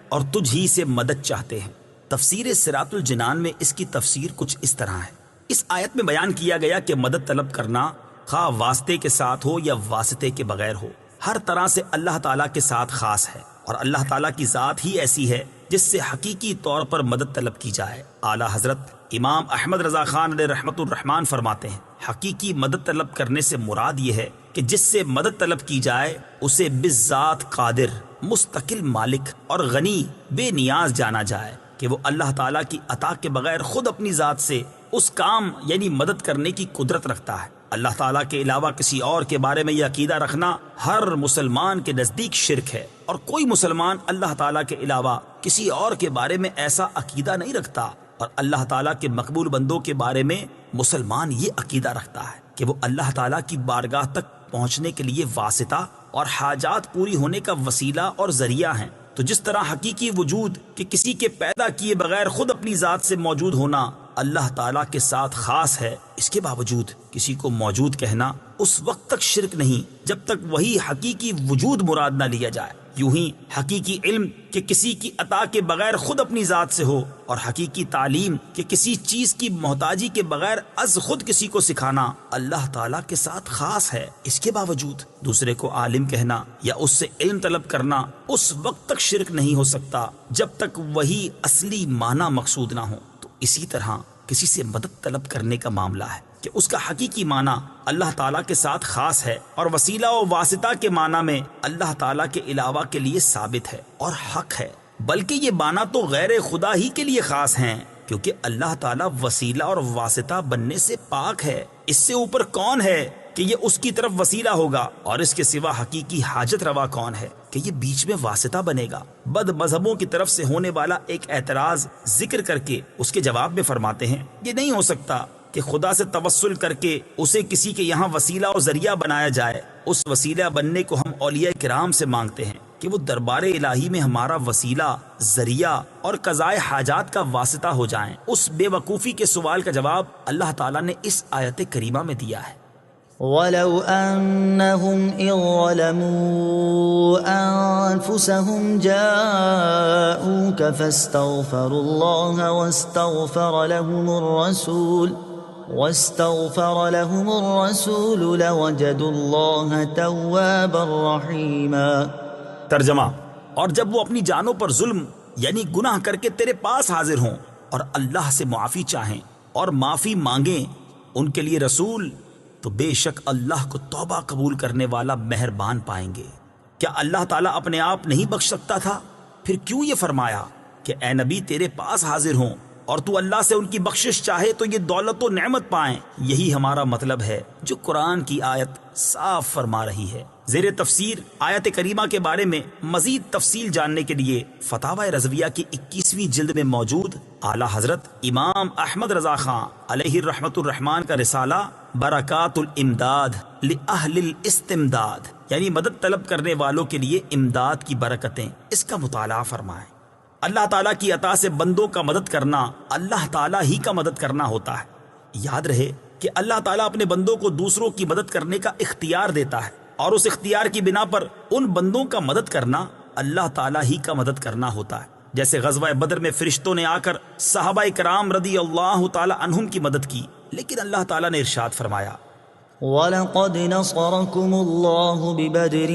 اور تجھ ہی سے مدد چاہتے ہیں۔ تفسیر صراط الجنان میں اس کی تفسیر کچھ اس طرح ہے۔ اس آیت میں بیان کیا گیا کہ مدد طلب کرنا خواہ واسطے کے ساتھ ہو یا واسطے کے بغیر ہو، ہر طرح سے اللہ تعالیٰ کے ساتھ خاص ہے، اور اللہ تعالیٰ کی ذات ہی ایسی ہے جس سے حقیقی طور پر مدد طلب کی جائے۔ اعلیٰ حضرت امام احمد رضا خان علیہ رحمۃ الرحمان فرماتے ہیں حقیقی مدد طلب کرنے سے مراد یہ ہے کہ جس سے مدد طلب کی جائے اسے بالذات قادر، مستقل مالک اور غنی بے نیاز جانا جائے کہ وہ اللہ تعالیٰ کی عطا کے بغیر خود اپنی ذات سے اس کام یعنی مدد کرنے کی قدرت رکھتا ہے۔ اللہ تعالیٰ کے علاوہ کسی اور کے بارے میں یہ عقیدہ رکھنا ہر مسلمان کے نزدیک شرک ہے، اور کوئی مسلمان اللہ تعالیٰ کے علاوہ کسی اور کے بارے میں ایسا عقیدہ نہیں رکھتا، اور اللہ تعالیٰ کے مقبول بندوں کے بارے میں مسلمان یہ عقیدہ رکھتا ہے کہ وہ اللہ تعالیٰ کی بارگاہ تک پہنچنے کے لیے واسطہ اور حاجات پوری ہونے کا وسیلہ اور ذریعہ ہیں۔ تو جس طرح حقیقی وجود کہ کسی کے پیدا کیے بغیر خود اپنی ذات سے موجود ہونا اللہ تعالیٰ کے ساتھ خاص ہے، اس کے باوجود کسی کو موجود کہنا اس وقت تک شرک نہیں جب تک وہی حقیقی وجود مراد نہ لیا جائے۔ یوں ہی حقیقی علم کہ کسی کی عطا کے بغیر خود اپنی ذات سے ہو، اور حقیقی تعلیم کہ کسی چیز کی محتاجی کے بغیر از خود کسی کو سکھانا اللہ تعالیٰ کے ساتھ خاص ہے، اس کے باوجود دوسرے کو عالم کہنا یا اس سے علم طلب کرنا اس وقت تک شرک نہیں ہو سکتا جب تک وہی اصلی معنی مقصود نہ ہو۔ تو اسی طرح کسی سے مدد طلب کرنے کا معاملہ ہے کہ اس کا حقیقی معنی اللہ تعالیٰ کے ساتھ خاص ہے، اور وسیلہ و واسطہ کے معنی میں اللہ تعالیٰ کے علاوہ کے لیے ثابت ہے اور حق ہے، بلکہ یہ معنی تو غیر خدا ہی کے لیے خاص ہیں، کیونکہ اللہ تعالیٰ وسیلہ اور واسطہ بننے سے پاک ہے۔ اس سے اوپر کون ہے کہ یہ اس کی طرف وسیلہ ہوگا، اور اس کے سوا حقیقی حاجت روا کون ہے کہ یہ بیچ میں واسطہ بنے گا۔ بد مذہبوں کی طرف سے ہونے والا ایک اعتراض ذکر کر کے اس کے جواب میں فرماتے ہیں یہ نہیں ہو سکتا کہ خدا سے توسل کر کے اسے کسی کے یہاں وسیلہ اور ذریعہ بنایا جائے۔ اس وسیلہ بننے کو ہم اولیاء کرام سے مانگتے ہیں کہ وہ دربار الہی میں ہمارا وسیلہ، ذریعہ اور قضائے حاجات کا واسطہ ہو جائیں۔ اس بے وقوفی کے سوال کا جواب اللہ تعالیٰ نے اس آیت کریمہ میں دیا ہے۔ وَلَوْ أَنَّهُمْ إِذ ظَلَمُوا أَنفُسَهُمْ جَاءُوكَ فَاسْتَغْفَرُوا اللَّهَ واستغفر لهم الرسول لوجدوا الله توابا رحيما۔ ترجمہ، اور جب وہ اپنی جانوں پر ظلم یعنی گناہ کر کے تیرے پاس حاضر ہوں اور اللہ سے معافی چاہیں اور معافی مانگیں ان کے لیے رسول، تو بے شک اللہ کو توبہ قبول کرنے والا مہربان پائیں گے۔ کیا اللہ تعالیٰ اپنے آپ نہیں بخش سکتا تھا؟ پھر کیوں یہ فرمایا کہ اے نبی تیرے پاس حاضر ہوں اور تو اللہ سے ان کی بخشش چاہے تو یہ دولت و نعمت پائیں؟ یہی ہمارا مطلب ہے جو قرآن کی آیت صاف فرما رہی ہے۔ زیر تفسیر آیت کریمہ کے بارے میں مزید تفصیل جاننے کے لیے فتاوی رضویہ کی 21ویں جلد میں موجود اعلیٰ حضرت امام احمد رضا خان علیہ رحمۃ الرحمان کا رسالہ برکات الامداد لأہل الاستمداد یعنی مدد طلب کرنے والوں کے لیے امداد کی برکتیں، اس کا مطالعہ فرمائیں۔ اللہ تعالیٰ کی عطا سے بندوں کا مدد کرنا اللہ تعالیٰ ہی کا مدد کرنا ہوتا ہے۔ یاد رہے کہ اللہ تعالیٰ اپنے بندوں کو دوسروں کی مدد کرنے کا اختیار دیتا ہے، اور اس اختیار کی بنا پر ان بندوں کا مدد کرنا اللہ تعالیٰ ہی کا مدد کرنا ہوتا ہے۔ جیسے غزوہ بدر میں فرشتوں نے آ کر صحابہ کرام رضی اللہ تعالیٰ عنہم کی مدد کی، لیکن اللہ تعالیٰ نے ارشاد فرمایا وَلَقَدْ نَصَرَكُمُ اللَّهُ بِبَدْرٍ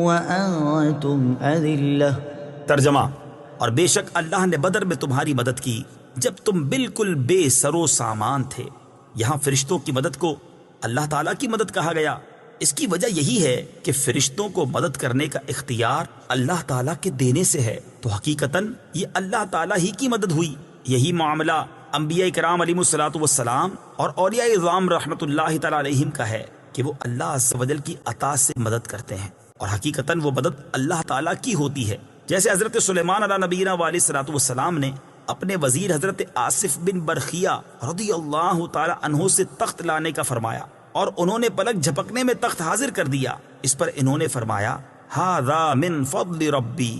وَأَنْتُمْ أَذِلَّةٌ۔ ترجمہ: اور بے شک اللہ نے بدر میں تمہاری مدد کی جب تم بالکل بے سر و سامان تھے۔ یہاں فرشتوں کی مدد کو اللہ تعالیٰ کی مدد کہا گیا۔ اس کی وجہ یہی ہے کہ فرشتوں کو مدد کرنے کا اختیار اللہ تعالیٰ کے دینے سے ہے، تو حقیقتاً یہ اللہ تعالیٰ ہی کی مدد ہوئی۔ یہی معاملہ انبیاء کرام علیہ الصلوۃ والسلام اور اولیاء اعظام رحمۃ اللہ تعالیٰ علیہم کا ہے کہ وہ اللہ عز و جل کی عطا سے مدد کرتے ہیں، اور حقیقتاً وہ مدد اللہ تعالیٰ کی ہوتی ہے۔ جیسے حضرت سلیمان علیہ نبینا علیہ الصلوۃ والسلام نے اپنے وزیر حضرت آصف بن برخیہ رضی اللہ تعالی عنہ سے تخت لانے کا فرمایا، اور انہوں نے پلک جھپکنے میں تخت حاضر کر دیا۔ اس پر انہوں نے فرمایا ھذا من فضل ربی،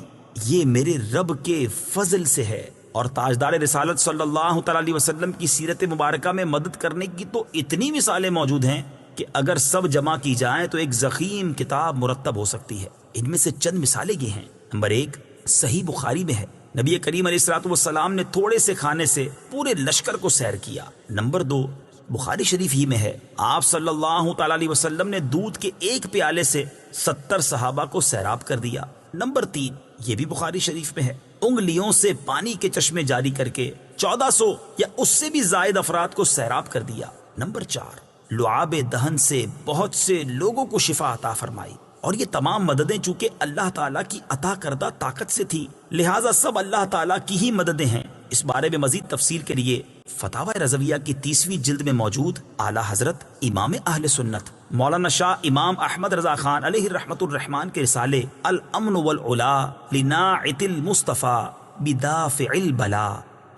یہ میرے رب کے فضل سے ہے۔ اور تاجدار رسالت صلی اللہ تعالی علیہ وسلم کی سیرت مبارکہ میں مدد کرنے کی تو اتنی مثالیں موجود ہیں کہ اگر سب جمع کی جائیں تو ایک ضخیم کتاب مرتب ہو سکتی ہے۔ ان میں سے چند مثالیں یہ ہیں۔ نمبر 1 صحیح بخاری میں ہے، نبی کریم علیہ الصلوۃ والسلام نے تھوڑے سے کھانے سے پورے لشکر کو سیر کیا۔ نمبر 2 بخاری شریف ہی میں ہے، آپ صلی اللہ تعالی علیہ وسلم نے دودھ کے ایک پیالے سے 70 صحابہ کو سیراب کر دیا۔ نمبر 3 یہ بھی بخاری شریف میں ہے، انگلیوں سے پانی کے چشمے جاری کر کے 1400 یا اس سے بھی زائد افراد کو سیراب کر دیا۔ نمبر 4 لعاب دہن سے بہت سے لوگوں کو شفا عطا فرمائی، اور یہ تمام مددیں چونکہ اللہ تعالیٰ کی عطا کردہ طاقت سے تھی، لہٰذا سب اللہ تعالیٰ کی ہی مددیں ہیں۔ اس بارے میں مزید تفصیل کے لیے فتاوی رضویہ کی 30ویں جلد میں موجود اعلیٰ حضرت امام اہل سنت مولانا شاہ امام احمد رضا خان علیہ رحمت الرحمان کے رسالے الامن والعلا لناعت المصطفیٰ بدافع البلا،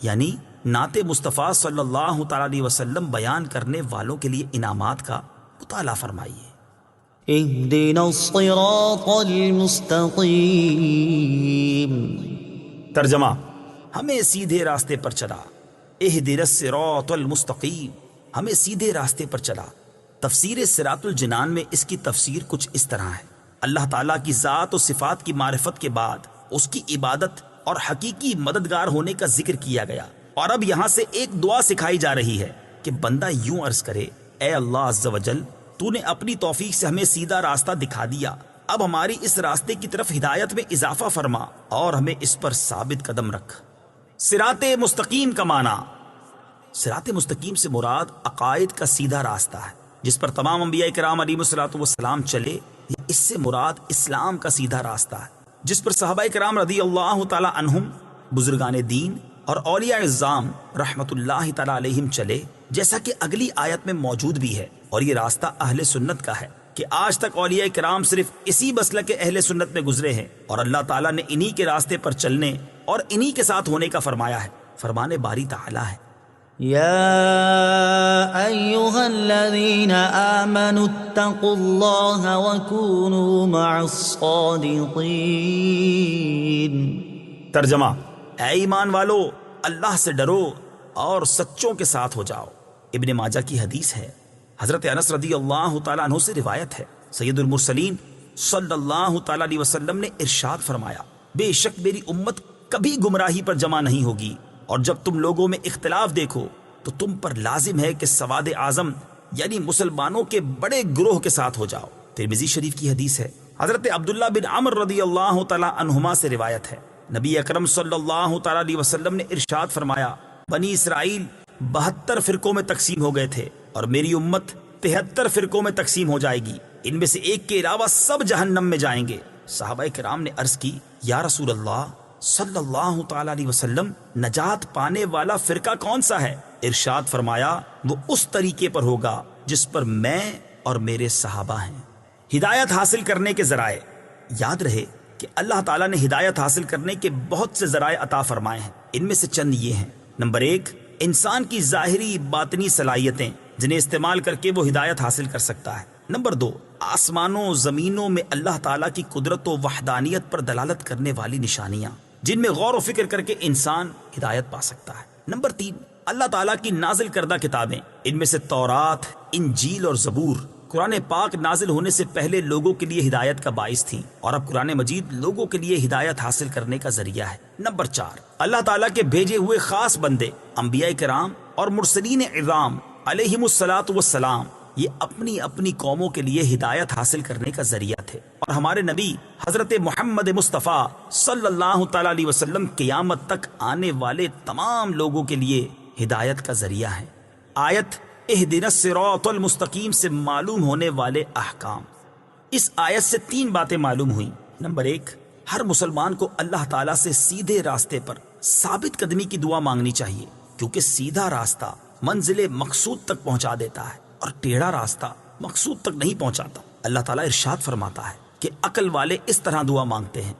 یعنی نعت مصطفیٰ صلی اللہ تعالی علیہ وسلم بیان کرنے والوں کے لیے انعامات کا مطالعہ فرمائیے۔ اهدنا الصراط المستقیم۔ ترجمہ: ہمیں سیدھے راستے پر چلا۔ اہدنا الصراط المستقیم، ہمیں سیدھے راستے پر چلا۔ تفسیر صراط الجنان میں اس کی تفسیر کچھ اس طرح ہے: اللہ تعالیٰ کی ذات و صفات کی معرفت کے بعد اس کی عبادت اور حقیقی مددگار ہونے کا ذکر کیا گیا، اور اب یہاں سے ایک دعا سکھائی جا رہی ہے کہ بندہ یوں عرض کرے، اے اللہ عز و جل، تو نے اپنی توفیق سے ہمیں سیدھا راستہ دکھا دیا، اب ہماری اس راستے کی طرف ہدایت میں اضافہ فرما اور ہمیں اس پر ثابت قدم رکھ۔ صراط مستقیم کا معنی، صراط مستقیم سے مراد عقائد کا سیدھا راستہ ہے جس پر تمام انبیاء کرام علیہ الصلوۃ والسلام چلے، یا اس سے مراد اسلام کا سیدھا راستہ ہے جس پر صحابہ کرام رضی اللہ تعالی عنہم، بزرگان دین اور اولیاء اعظام رحمت اللہ تعالی علیہم چلے، جیسا کہ اگلی آیت میں موجود بھی ہے۔ اور یہ راستہ اہل سنت کا ہے کہ آج تک اولیاء کرام صرف اسی مسلک اہل سنت میں گزرے ہیں، اور اللہ تعالیٰ نے انہی کے راستے پر چلنے اور انہی کے ساتھ ہونے کا فرمایا ہے۔ فرمان باری تعالیٰ ہے، يا أيها الذين آمنوا اتقوا الله وكونوا مع الصادقين۔ ترجمہ: اے ایمان والو، اللہ سے ڈرو اور سچوں کے ساتھ ہو جاؤ۔ ابن ماجہ کی حدیث ہے، حضرت انس رضی اللہ تعالیٰ عنہ سے روایت ہے، سید المرسلین صلی اللہ تعالیٰ علیہ وسلم نے ارشاد فرمایا، بے شک میری امت کبھی گمراہی پر جمع نہیں ہوگی، اور جب تم لوگوں میں اختلاف دیکھو تو تم پر لازم ہے کہ سواد اعظم یعنی مسلمانوں کے بڑے گروہ کے ساتھ ہو جاؤ۔ ترمذی شریف کی حدیث ہے، حضرت عبداللہ بن عمر رضی اللہ تعالیٰ عنہما سے روایت ہے، نبی اکرم صلی اللہ تعالیٰ علیہ وسلم نے ارشاد فرمایا، بنی اسرائیل 72 فرقوں میں تقسیم ہو گئے تھے، اور میری امت 73 فرقوں میں تقسیم ہو جائے گی، ان میں سے ایک کے علاوہ سب جہنم میں جائیں گے۔ صحابہ کرام نے عرض کی، یا رسول اللہ صلی اللہ تعالی علیہ وسلم، نجات پانے والا فرقہ کون سا ہے؟ ارشاد فرمایا، وہ اس طریقے پر ہوگا جس پر میں اور میرے صحابہ ہیں۔ ہدایت حاصل کرنے کے ذرائع، یاد رہے کہ اللہ تعالیٰ نے ہدایت حاصل کرنے کے بہت سے ذرائع عطا فرمائے ہیں، ان میں سے چند یہ ہیں۔ نمبر 1، انسان کی ظاہری باطنی صلاحیتیں جنہیں استعمال کر کے وہ ہدایت حاصل کر سکتا ہے۔ نمبر 2، آسمانوں زمینوں میں اللہ تعالیٰ کی قدرت و وحدانیت پر دلالت کرنے والی نشانیاں جن میں غور و فکر کر کے انسان ہدایت پا سکتا ہے۔ نمبر 3، اللہ تعالیٰ کی نازل کردہ کتابیں، ان میں سے تورات، انجیل اور زبور قرآن پاک نازل ہونے سے پہلے لوگوں کے لیے ہدایت کا باعث تھیں، اور اب قرآن مجید لوگوں کے لیے ہدایت حاصل کرنے کا ذریعہ ہے۔ نمبر 4، اللہ تعالیٰ کے بھیجے ہوئے خاص بندے انبیاء کرام اور مرسلین اعظام علیہم الصلاۃ والسلام یہ اپنی اپنی قوموں کے لیے ہدایت حاصل کرنے کا ذریعہ تھے، اور ہمارے نبی حضرت محمد مصطفیٰ صلی اللہ تعالی علیہ وسلم قیامت تک آنے والے تمام لوگوں کے لیے ہدایت کا ذریعہ ہیں۔ آیت اہدنا الصراط المستقیم سے معلوم ہونے والے احکام۔ اس آیت سے 3 باتیں معلوم ہوئیں۔ نمبر 1، ہر مسلمان کو اللہ تعالیٰ سے سیدھے راستے پر ثابت قدمی کی دعا مانگنی چاہیے، کیونکہ سیدھا راستہ منزل مقصود تک پہنچا دیتا ہے اور ٹیڑھا راستہ مقصود تک نہیں پہنچاتا۔ اللہ تعالیٰ ارشاد فرماتا ہے کہ عقل والے اس طرح دعا مانگتے ہیں: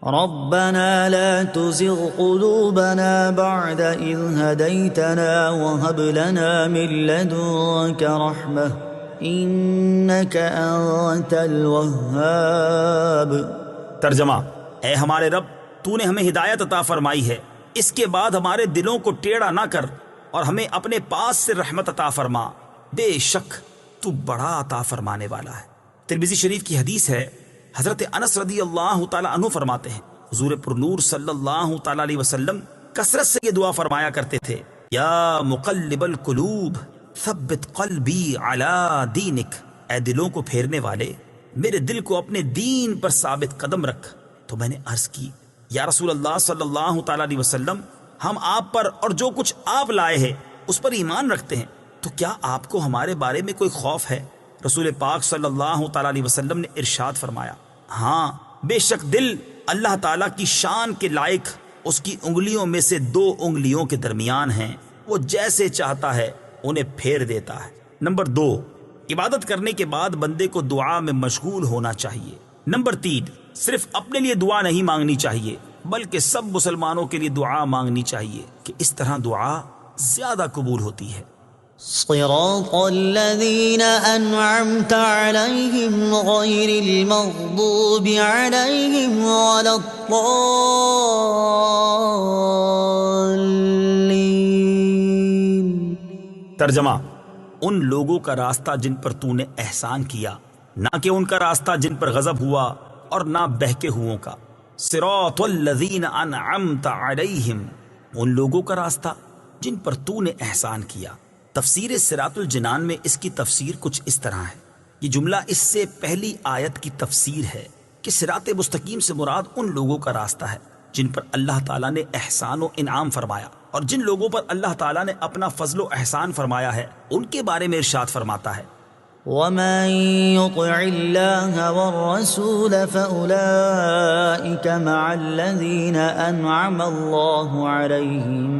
ربنا لا تزغ قلوبنا بعد إذ هديتنا وهب لنا من لدنك رحمة إنك أنت الوهاب۔ ترجمہ: اے ہمارے رب، تو نے ہمیں ہدایت عطا فرمائی ہے، اس کے بعد ہمارے دلوں کو ٹیڑھا نہ کر اور ہمیں اپنے پاس سے رحمت عطا فرما، بے شک تو بڑا عطا فرمانے والا ہے۔ ترمذی شریف کی حدیث ہے، حضرت انس رضی اللہ تعالی عنہ فرماتے ہیں، حضور پر نور صلی اللہ تعالی علیہ وسلم کثرت سے یہ دعا فرمایا کرتے تھے: یا مقلب القلوب ثبت قلبی علی دینک، اے دلوں کو پھیرنے والے، میرے دل کو اپنے دین پر ثابت قدم رکھ۔ تو میں نے عرض کی: یا رسول اللہ صلی اللہ تعالی علیہ وسلم، ہم آپ پر اور جو کچھ آپ لائے ہیں اس پر ایمان رکھتے ہیں، تو کیا آپ کو ہمارے بارے میں کوئی خوف ہے؟ رسول پاک صلی اللہ تعالی علیہ وسلم نے ارشاد فرمایا: ہاں، بے شک دل اللہ تعالیٰ کی شان کے لائق اس کی انگلیوں میں سے 2 انگلیوں کے درمیان ہیں، وہ جیسے چاہتا ہے انہیں پھیر دیتا ہے۔ نمبر 2، عبادت کرنے کے بعد بندے کو دعا میں مشغول ہونا چاہیے۔ نمبر 3، صرف اپنے لیے دعا نہیں مانگنی چاہیے بلکہ سب مسلمانوں کے لیے دعا مانگنی چاہیے، کہ اس طرح دعا زیادہ قبول ہوتی ہے۔ صراط الذين أنعمت عليهم غير المغضوب عليهم ولا الضالين۔ ترجمہ: ان لوگوں کا راستہ جن پر تو نے احسان کیا، نہ کہ ان کا راستہ جن پر غضب ہوا اور نہ بہکے ہووں کا۔ صراط الذین انعمت علیہم، ان لوگوں کا راستہ جن پر تو نے احسان کیا۔ تفسیر صراط الجنان میں اس کی تفسیر کچھ اس طرح ہے۔ یہ جملہ اس سے پہلی آیت کی تفسیر ہے کہ صراط مستقیم سے مراد ان لوگوں کا راستہ ہے جن پر اللہ تعالیٰ نے احسان و انعام فرمایا، اور جن لوگوں پر اللہ تعالیٰ نے اپنا فضل و احسان فرمایا ہے ان کے بارے میں ارشاد فرماتا ہے: ومن يطع الله والرسول فأولئك مع الذين أنعم الله عليهم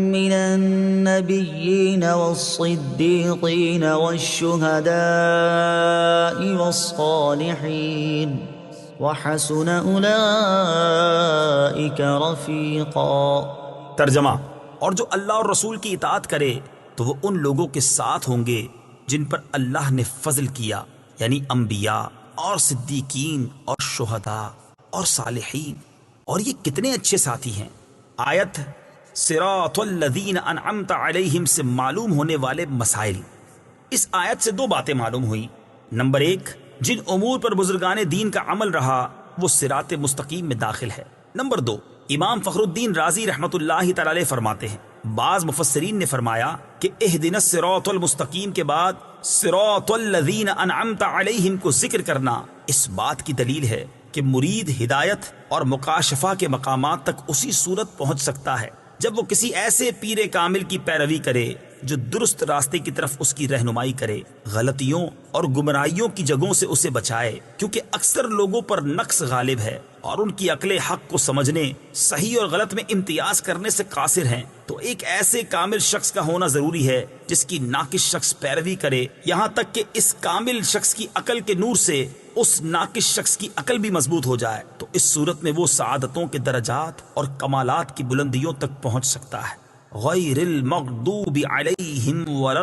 من النبيين والصديقين والشهداء والصالحين وحسن أولئك رفيقا۔ ترجمہ: اور جو اللہ اور رسول کی اطاعت کرے تو وہ ان لوگوں کے ساتھ ہوں گے جن پر اللہ نے فضل کیا، یعنی انبیاء اور صدیقین اور شہداء اور صالحین، اور یہ کتنے اچھے ساتھی ہیں۔ آیت صراط الذین انعمت علیہم سے معلوم ہونے والے مسائل۔ اس آیت سے 2 باتیں معلوم ہوئیں۔ نمبر 1، جن امور پر بزرگان دین کا عمل رہا وہ صراط مستقیم میں داخل ہے۔ نمبر 2، امام فخر الدین رازی رحمت اللہ تعالی علیہ فرماتے ہیں، بعض مفسرین نے فرمایا کہ اہدنا الصراط المستقیم کے بعد صراط الذین انعمت علیہم کو ذکر کرنا اس بات کی دلیل ہے کہ مرید ہدایت اور مکاشفہ کے مقامات تک اسی صورت پہنچ سکتا ہے جب وہ کسی ایسے پیر کامل کی پیروی کرے جو درست راستے کی طرف اس کی رہنمائی کرے، غلطیوں اور گمراہیوں کی جگہوں سے اسے بچائے، کیونکہ اکثر لوگوں پر نقص غالب ہے اور ان کی عقل حق کو سمجھنے، صحیح اور غلط میں امتیاز کرنے سے قاصر ہیں۔ تو ایک ایسے کامل شخص کا ہونا ضروری ہے جس کی ناقص شخص پیروی کرے، یہاں تک کہ اس کامل شخص کی عقل کے نور سے اس ناقص شخص کی عقل بھی مضبوط ہو جائے، تو اس صورت میں وہ سعادتوں کے درجات اور کمالات کی بلندیوں تک پہنچ سکتا ہے۔ غیر المغضوب علیہم ولا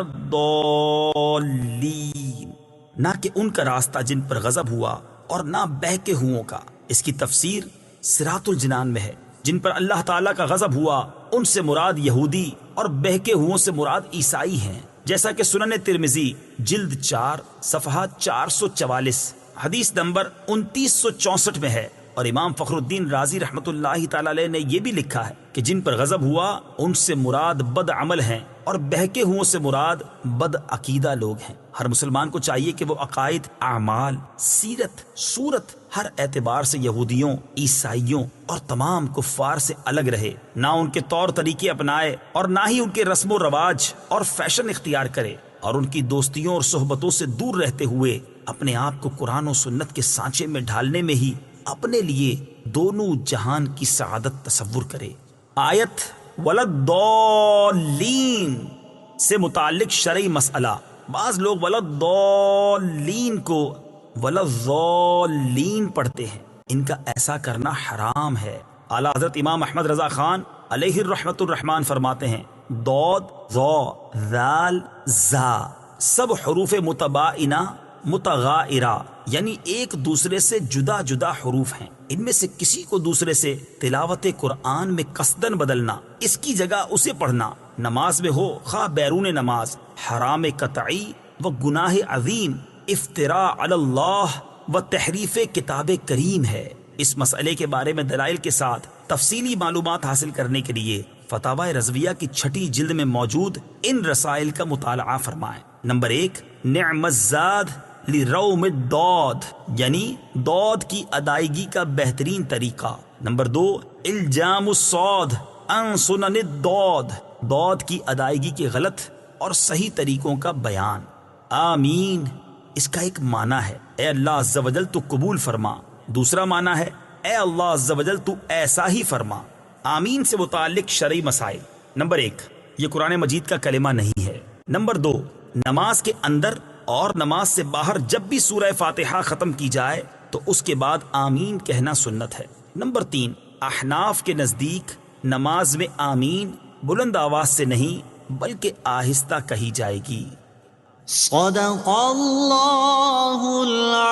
الضالین، نہ کہ ان کا راستہ جن پر غضب ہوا اور نہ بہکے ہووں کا۔ اس کی تفسیر صراط الجنان میں ہے۔ جن پر اللہ تعالیٰ کا غضب ہوا ان سے مراد یہودی اور بہکے ہووں سے مراد عیسائی ہیں، جیسا کہ سنن ترمذی جلد 4 صفحہ 444 حدیث نمبر 2964 میں ہے۔ اور امام فخر الدین رازی رحمت اللہ تعالی علیہ نے یہ بھی لکھا ہے کہ جن پر غضب ہوا ان سے مراد بد عمل ہیں اور بہکے ہوئوں سے مراد بد عقیدہ لوگ ہیں۔ ہر مسلمان کو چاہیے کہ وہ عقائد، اعمال، سیرت، صورت ہر اعتبار سے یہودیوں، عیسائیوں اور تمام کفار سے الگ رہے، نہ ان کے طور طریقے اپنائے اور نہ ہی ان کے رسم و رواج اور فیشن اختیار کرے، اور ان کی دوستیوں اور صحبتوں سے دور رہتے ہوئے اپنے آپ کو قرآن و سنت کے سانچے میں ڈھالنے میں ہی اپنے لیے دونوں جہان کی سعادت تصور کرے۔ آیت وَلَضَّالِّينَ سے متعلق شرعی مسئلہ، بعض لوگ وَلَضَّالِّينَ کو وَلَضَّالِّينَ پڑھتے ہیں، ان کا ایسا کرنا حرام ہے۔ اعلیٰ حضرت امام احمد رضا خان علیہ الرحمت الرحمان فرماتے ہیں ضاد، ظا، ذال، زا سب حروف متباینہ متغائرہ یعنی ایک دوسرے سے جدا جدا حروف ہیں، ان میں سے کسی کو دوسرے سے تلاوت قرآن میں قصدن بدلنا، اس کی جگہ اسے پڑھنا، نماز میں ہو خواہ بیرون نماز، حرام قطعی و گناہ عظیم، افتراء علی اللہ و تحریف کتاب کریم ہے۔ اس مسئلے کے بارے میں دلائل کے ساتھ تفصیلی معلومات حاصل کرنے کے لیے فتاوی رضویہ کی 6 جلد میں موجود ان رسائل کا مطالعہ فرمائیں۔ نمبر 1، نعم الزاد لروم الضاد یعنی ضاد کی ادائیگی کا بہترین طریقہ۔ نمبر 2، الجام الصاد عن سنن الضاد ضاد کی ادائیگی کے غلط اور صحیح طریقوں کا بیان۔ آمین اس کا ایک معنی ہے اے اللہ عز و جل تو قبول فرما، دوسرا معنی ہے اے اللہ عز و جل تو ایسا ہی فرما۔ آمین سے متعلق شرعی مسائل۔ نمبر 1، یہ قرآن مجید کا کلمہ نہیں ہے۔ نمبر 2، نماز کے اندر اور نماز سے باہر جب بھی سورہ فاتحہ ختم کی جائے تو اس کے بعد آمین کہنا سنت ہے۔ نمبر 3، احناف کے نزدیک نماز میں آمین بلند آواز سے نہیں بلکہ آہستہ کہی جائے گی۔ صدق اللہ العظیم۔